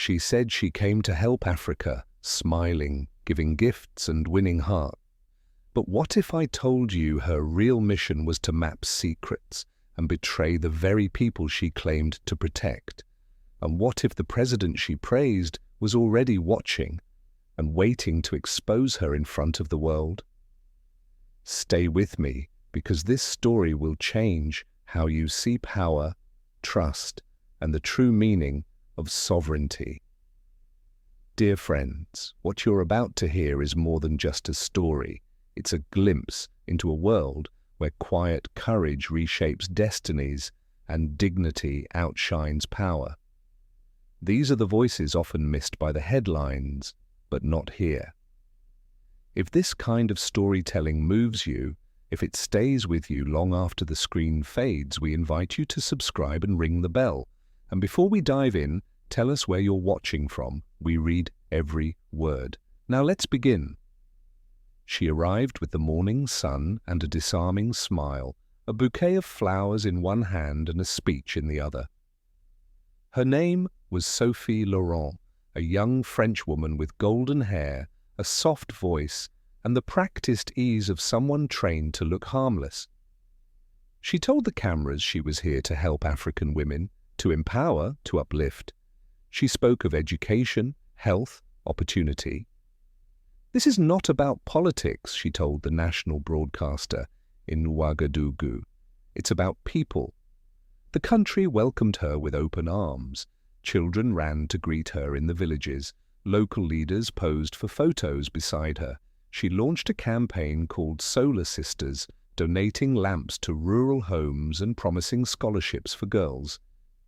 She said she came to help Africa, smiling, giving gifts and winning hearts. But what if I told you her real mission was to map secrets and betray the very people she claimed to protect? And what if the president she praised was already watching and waiting to expose her in front of the world? Stay with me, because this story will change how you see power, trust, and the true meaning of sovereignty. Dear friends, what you're about to hear is more than just a story. It's a glimpse into a world where quiet courage reshapes destinies and dignity outshines power. These are the voices often missed by the headlines, but not here. If this kind of storytelling moves you, if it stays with you long after the screen fades, we invite you to subscribe and ring the bell. And before we dive in, tell us where you're watching from. We read every word. Now let's begin. She arrived with the morning sun and a disarming smile, a bouquet of flowers in one hand and a speech in the other. Her name was Sophie Laurent, a young French woman with golden hair, a soft voice, and the practiced ease of someone trained to look harmless. She told the cameras she was here to help African women, to empower, to uplift. She spoke of education, health, opportunity. This is not about politics, she told the national broadcaster in Ouagadougou. It's about people. The country welcomed her with open arms. Children ran to greet her in the villages. Local leaders posed for photos beside her. She launched a campaign called Solar Sisters, donating lamps to rural homes and promising scholarships for girls.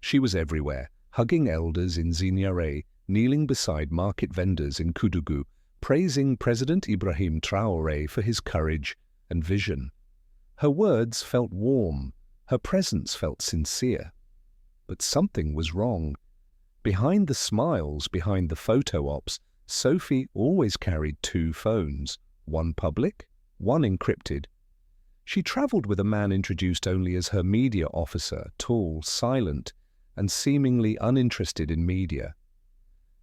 She was everywhere, hugging elders in Zinyaré, kneeling beside market vendors in Koudougou, praising President Ibrahim Traoré for his courage and vision. Her words felt warm, her presence felt sincere. But something was wrong. Behind the smiles, behind the photo ops, Sophie always carried two phones, one public, one encrypted. She traveled with a man introduced only as her media officer, tall, silent, and seemingly uninterested in media.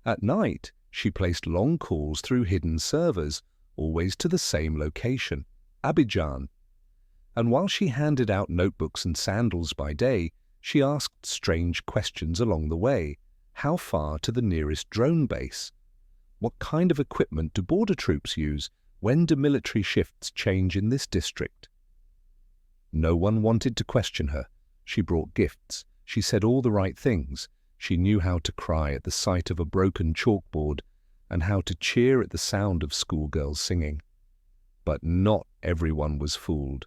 At night, she placed long calls through hidden servers, always to the same location, Abidjan. And while she handed out notebooks and sandals by day, she asked strange questions along the way. How far to the nearest drone base? What kind of equipment do border troops use? When do military shifts change in this district? No one wanted to question her. She brought gifts. She said all the right things. She knew how to cry at the sight of a broken chalkboard and how to cheer at the sound of schoolgirls singing. But not everyone was fooled.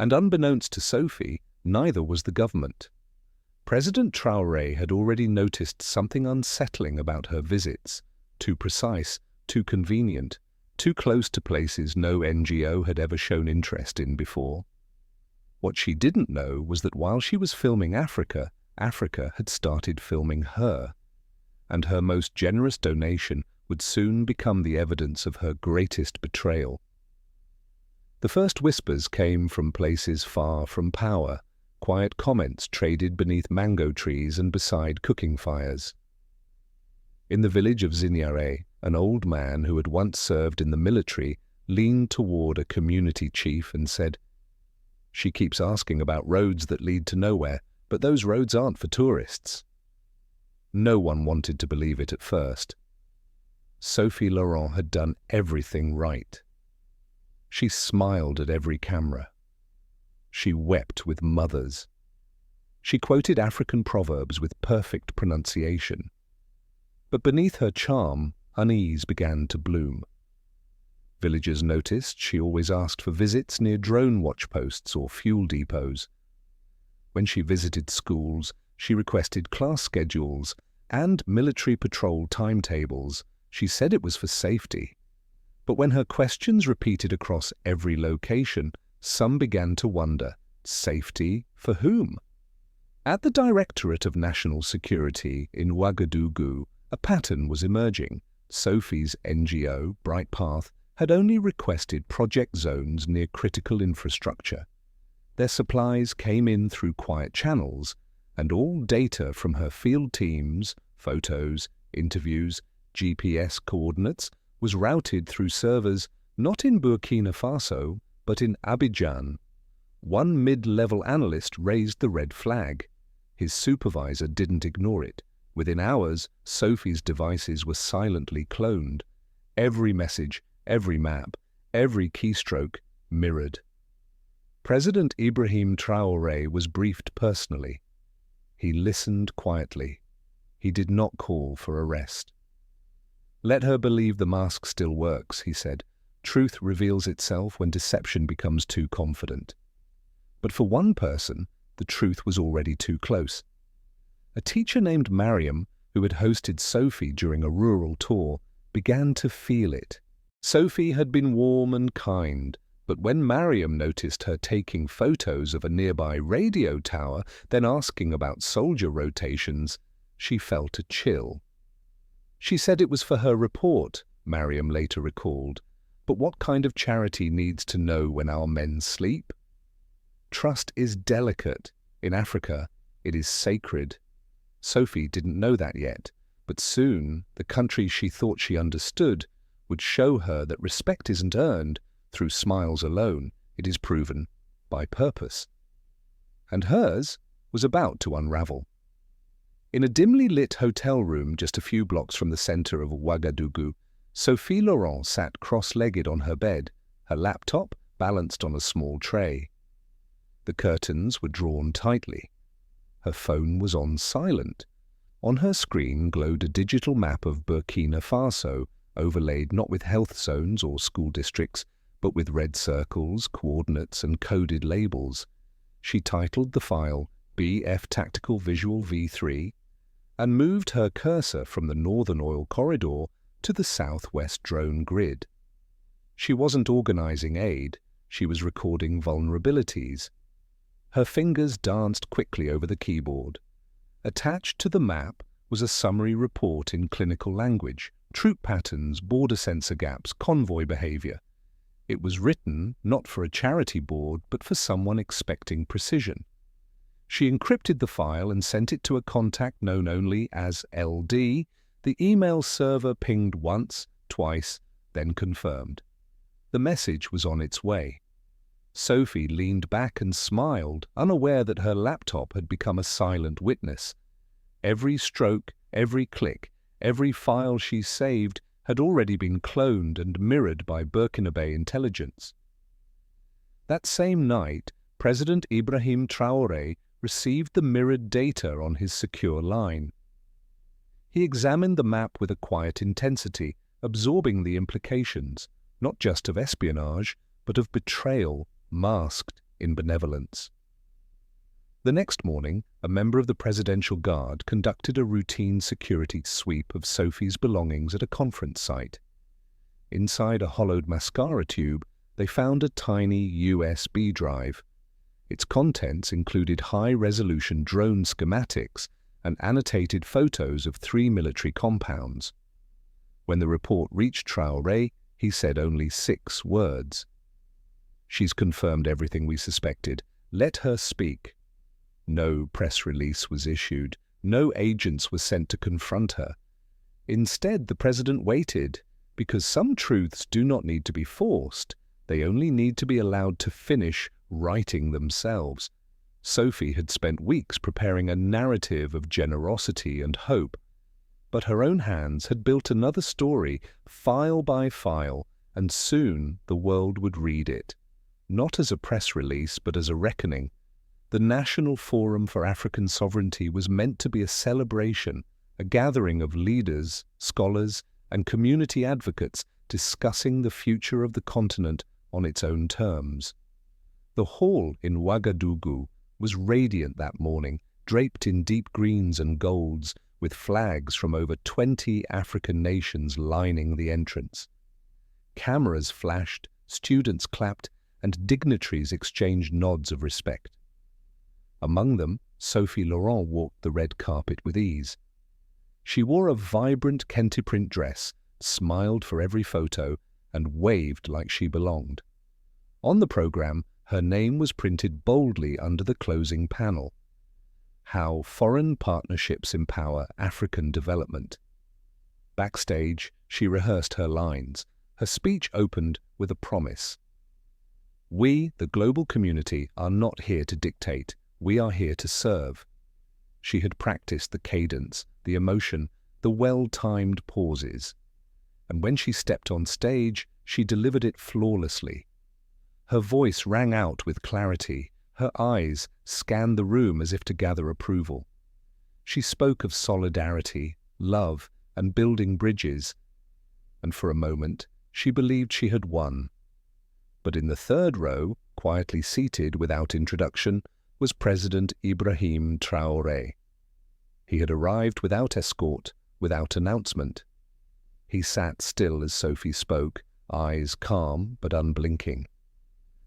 And unbeknownst to Sophie, neither was the government. President Traoré had already noticed something unsettling about her visits. Too precise, too convenient, too close to places no NGO had ever shown interest in before. What she didn't know was that while she was filming Africa, Africa had started filming her, and her most generous donation would soon become the evidence of her greatest betrayal. The first whispers came from places far from power, quiet comments traded beneath mango trees and beside cooking fires. In the village of Zinyaré, an old man who had once served in the military leaned toward a community chief and said, "She keeps asking about roads that lead to nowhere, but those roads aren't for tourists." No one wanted to believe it at first. Sophie Laurent had done everything right. She smiled at every camera. She wept with mothers. She quoted African proverbs with perfect pronunciation. But beneath her charm, unease began to bloom. Villagers noticed she always asked for visits near drone watch posts or fuel depots. When she visited schools, she requested class schedules and military patrol timetables. She said it was for safety. But when her questions repeated across every location, some began to wonder, safety for whom? At the Directorate of National Security in Ouagadougou, a pattern was emerging. Sophie's NGO, Bright Path, had only requested project zones near critical infrastructure. Their supplies came in through quiet channels, and all data from her field teams, photos, interviews, GPS coordinates, was routed through servers not in Burkina Faso, but in Abidjan. One mid-level analyst raised the red flag. His supervisor didn't ignore it. Within hours, Sophie's devices were silently cloned. Every message, every map, every keystroke mirrored. President Ibrahim Traoré was briefed personally. He listened quietly. He did not call for arrest. "Let her believe the mask still works," he said. "Truth reveals itself when deception becomes too confident." But for one person, the truth was already too close. A teacher named Mariam, who had hosted Sophie during a rural tour, began to feel it. Sophie had been warm and kind, but when Mariam noticed her taking photos of a nearby radio tower, then asking about soldier rotations, she felt a chill. She said it was for her report, Mariam later recalled. But what kind of charity needs to know when our men sleep? Trust is delicate. In Africa, it is sacred. Sophie didn't know that yet, but soon the country she thought she understood would show her that respect isn't earned through smiles alone, it is proven by purpose. And hers was about to unravel. In a dimly lit hotel room just a few blocks from the center of Ouagadougou, Sophie Laurent sat cross-legged on her bed, her laptop balanced on a small tray. The curtains were drawn tightly. Her phone was on silent. On her screen glowed a digital map of Burkina Faso, overlaid not with health zones or school districts, but with red circles, coordinates, and coded labels. She titled the file BF Tactical Visual V3 and moved her cursor from the northern oil corridor to the southwest drone grid. She wasn't organizing aid, she was recording vulnerabilities. Her fingers danced quickly over the keyboard. Attached to the map was a summary report in clinical language, troop patterns, border sensor gaps, convoy behavior. It was written not for a charity board, but for someone expecting precision. She encrypted the file and sent it to a contact known only as LD. The email server pinged once, twice, then confirmed. The message was on its way. Sophie leaned back and smiled, unaware that her laptop had become a silent witness. Every stroke, every click, every file she saved had already been cloned and mirrored by Burkinabe intelligence. That same night, President Ibrahim Traoré received the mirrored data on his secure line. He examined the map with a quiet intensity, absorbing the implications, not just of espionage, but of betrayal masked in benevolence. The next morning, a member of the Presidential Guard conducted a routine security sweep of Sophie's belongings at a conference site. Inside a hollowed mascara tube, they found a tiny USB drive. Its contents included high-resolution drone schematics and annotated photos of 3 military compounds. When the report reached Traoré, he said only 6 words. "She's confirmed everything we suspected. Let her speak." No press release was issued. No agents were sent to confront her. Instead, the president waited, because some truths do not need to be forced. They only need to be allowed to finish writing themselves. Sophie had spent weeks preparing a narrative of generosity and hope, but her own hands had built another story, file by file, and soon the world would read it. Not as a press release, but as a reckoning. The National Forum for African Sovereignty was meant to be a celebration, a gathering of leaders, scholars, and community advocates discussing the future of the continent on its own terms. The hall in Ouagadougou was radiant that morning, draped in deep greens and golds, with flags from over 20 African nations lining the entrance. Cameras flashed, students clapped, and dignitaries exchanged nods of respect. Among them, Sophie Laurent walked the red carpet with ease. She wore a vibrant Kentiprint dress, smiled for every photo, and waved like she belonged. On the program, her name was printed boldly under the closing panel. How Foreign Partnerships Empower African Development. Backstage, she rehearsed her lines. Her speech opened with a promise. "We, the global community, are not here to dictate. We are here to serve." She had practiced the cadence, the emotion, the well-timed pauses. And when she stepped on stage, she delivered it flawlessly. Her voice rang out with clarity. Her eyes scanned the room as if to gather approval. She spoke of solidarity, love, and building bridges. And for a moment, she believed she had won. But in the third row, quietly seated without introduction, was President Ibrahim Traoré. He had arrived without escort, without announcement. He sat still as Sophie spoke, eyes calm but unblinking.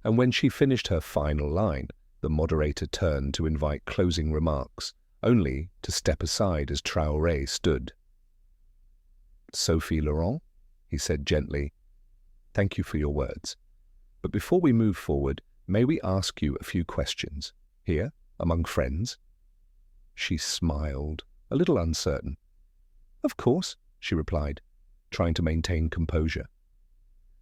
And when she finished her final line, the moderator turned to invite closing remarks, only to step aside as Traoré stood. "Sophie Laurent," he said gently, "thank you for your words. But before we move forward, may we ask you a few questions, here, among friends?" She smiled, a little uncertain. "Of course," she replied, trying to maintain composure.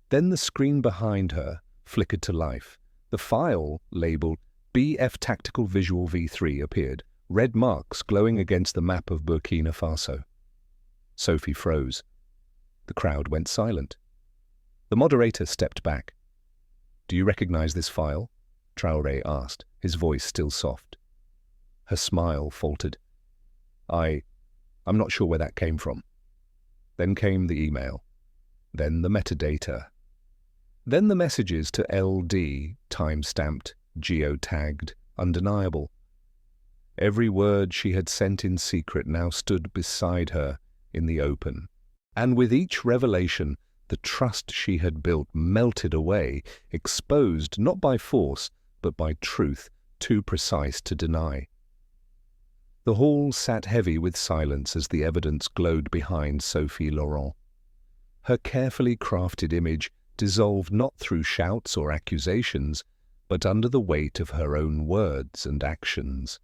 Then the screen behind her flickered to life. The file labeled BF Tactical Visual V3 appeared, red marks glowing against the map of Burkina Faso. Sophie froze. The crowd went silent. The moderator stepped back. "Do you recognize this file?" Traoré asked, his voice still soft. Her smile faltered. I'm not sure where that came from." Then came the email. Then the metadata. Then the messages to LD, time-stamped, geotagged, undeniable. Every word she had sent in secret now stood beside her in the open. And with each revelation, the trust she had built melted away, exposed not by force, but by truth, too precise to deny. The hall sat heavy with silence as the evidence glowed behind Sophie Laurent. Her carefully crafted image dissolved not through shouts or accusations, but under the weight of her own words and actions.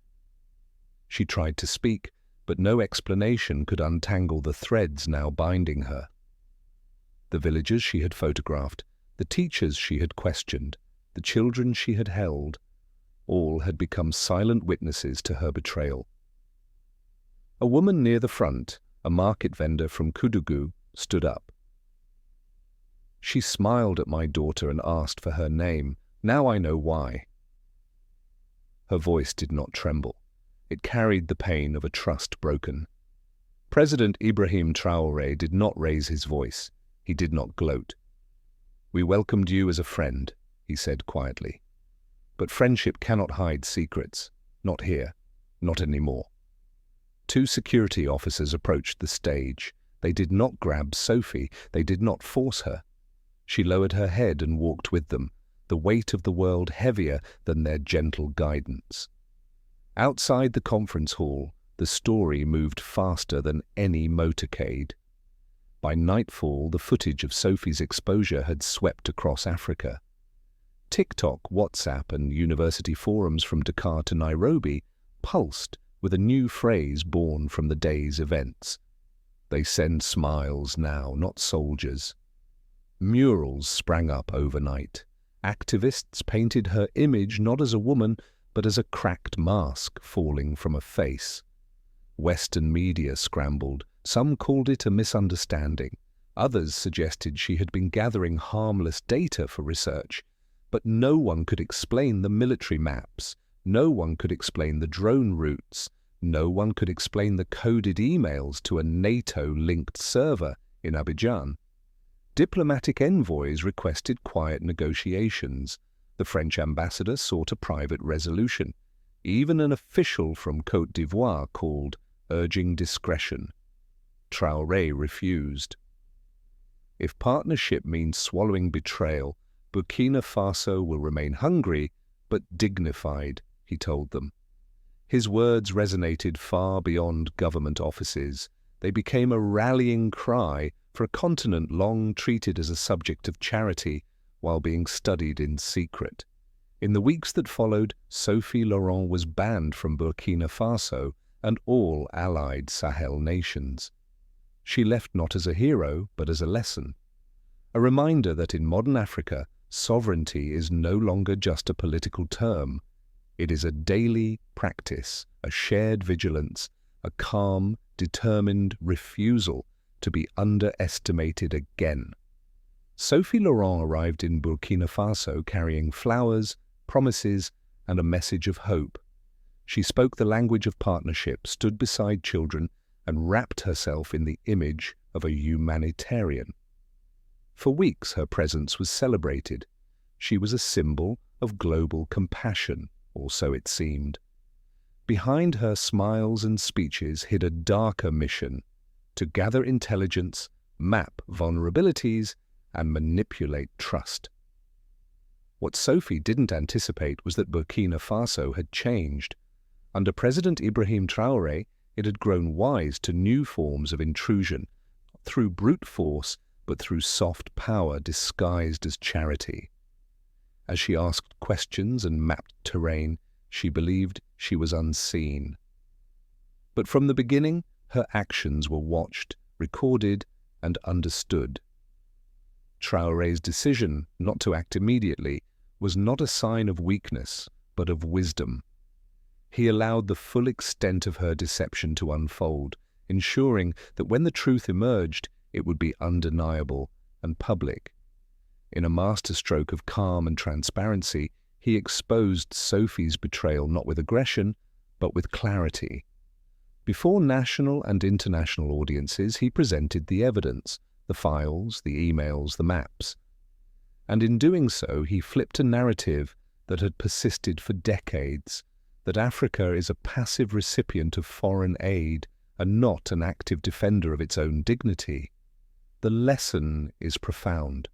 She tried to speak, but no explanation could untangle the threads now binding her. The villagers she had photographed, the teachers she had questioned, the children she had held, all had become silent witnesses to her betrayal. A woman near the front, a market vendor from Koudougou, stood up. "She smiled at my daughter and asked for her name. Now I know why." Her voice did not tremble. It carried the pain of a trust broken. President Ibrahim Traoré did not raise his voice. He did not gloat. "We welcomed you as a friend," he said quietly. "But friendship cannot hide secrets. Not here. Not anymore." Two security officers approached the stage. They did not grab Sophie. They did not force her. She lowered her head and walked with them, the weight of the world heavier than their gentle guidance. Outside the conference hall, the story moved faster than any motorcade. By nightfall, the footage of Sophie's exposure had swept across Africa. TikTok, WhatsApp, and university forums from Dakar to Nairobi pulsed with a new phrase born from the day's events. "They send smiles now, not soldiers." Murals sprang up overnight. Activists painted her image not as a woman, but as a cracked mask falling from a face. Western media scrambled. Some called it a misunderstanding. Others suggested she had been gathering harmless data for research. But no one could explain the military maps. No one could explain the drone routes. No one could explain the coded emails to a NATO-linked server in Abidjan. Diplomatic envoys requested quiet negotiations. The French ambassador sought a private resolution. Even an official from Côte d'Ivoire called, urging discretion. Traoré refused. "If partnership means swallowing betrayal, Burkina Faso will remain hungry, but dignified," he told them. His words resonated far beyond government offices. They became a rallying cry for a continent long treated as a subject of charity while being studied in secret. In the weeks that followed, Sophie Laurent was banned from Burkina Faso and all allied Sahel nations. She left not as a hero, but as a lesson. A reminder that in modern Africa, sovereignty is no longer just a political term. It is a daily practice, a shared vigilance, a calm, determined refusal to be underestimated again. Sophie Laurent arrived in Burkina Faso carrying flowers, promises, and a message of hope. She spoke the language of partnership, stood beside children, and wrapped herself in the image of a humanitarian. For weeks her presence was celebrated. She was a symbol of global compassion, or so it seemed. Behind her smiles and speeches hid a darker mission: to gather intelligence, map vulnerabilities, and manipulate trust. What Sophie didn't anticipate was that Burkina Faso had changed. Under President Ibrahim Traoré, it had grown wise to new forms of intrusion, not through brute force, but through soft power disguised as charity. As she asked questions and mapped terrain, she believed she was unseen. But from the beginning, her actions were watched, recorded, and understood. Traoré's decision not to act immediately was not a sign of weakness, but of wisdom. He allowed the full extent of her deception to unfold, ensuring that when the truth emerged, it would be undeniable and public. In a masterstroke of calm and transparency, he exposed Sophie's betrayal not with aggression, but with clarity. Before national and international audiences, he presented the evidence, the files, the emails, the maps. And in doing so, he flipped a narrative that had persisted for decades, that Africa is a passive recipient of foreign aid and not an active defender of its own dignity. The lesson is profound.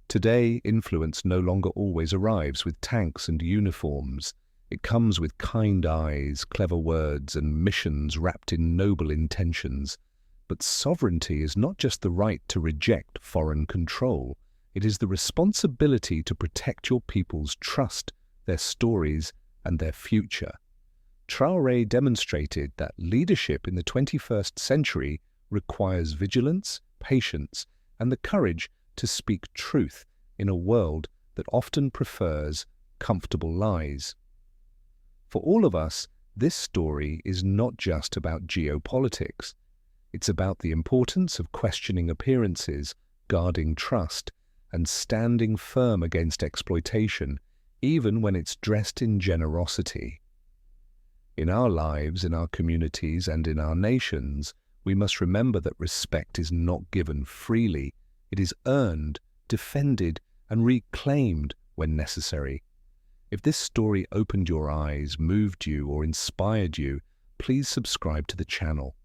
Today, influence no longer always arrives with tanks and uniforms. It comes with kind eyes, clever words, and missions wrapped in noble intentions. But sovereignty is not just the right to reject foreign control. It is the responsibility to protect your people's trust, their stories, and their future. Traoré demonstrated that leadership in the 21st century requires vigilance, patience, and the courage to speak truth in a world that often prefers comfortable lies. For all of us, this story is not just about geopolitics. It's about the importance of questioning appearances, guarding trust, and standing firm against exploitation, even when it's dressed in generosity. In our lives, in our communities, and in our nations, we must remember that respect is not given freely. It is earned, defended, and reclaimed when necessary. If this story opened your eyes, moved you, or inspired you, please subscribe to the channel.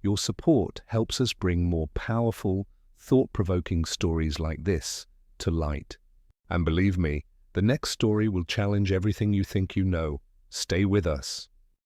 Your support helps us bring more powerful, thought-provoking stories like this to light. And believe me, the next story will challenge everything you think you know. Stay with us.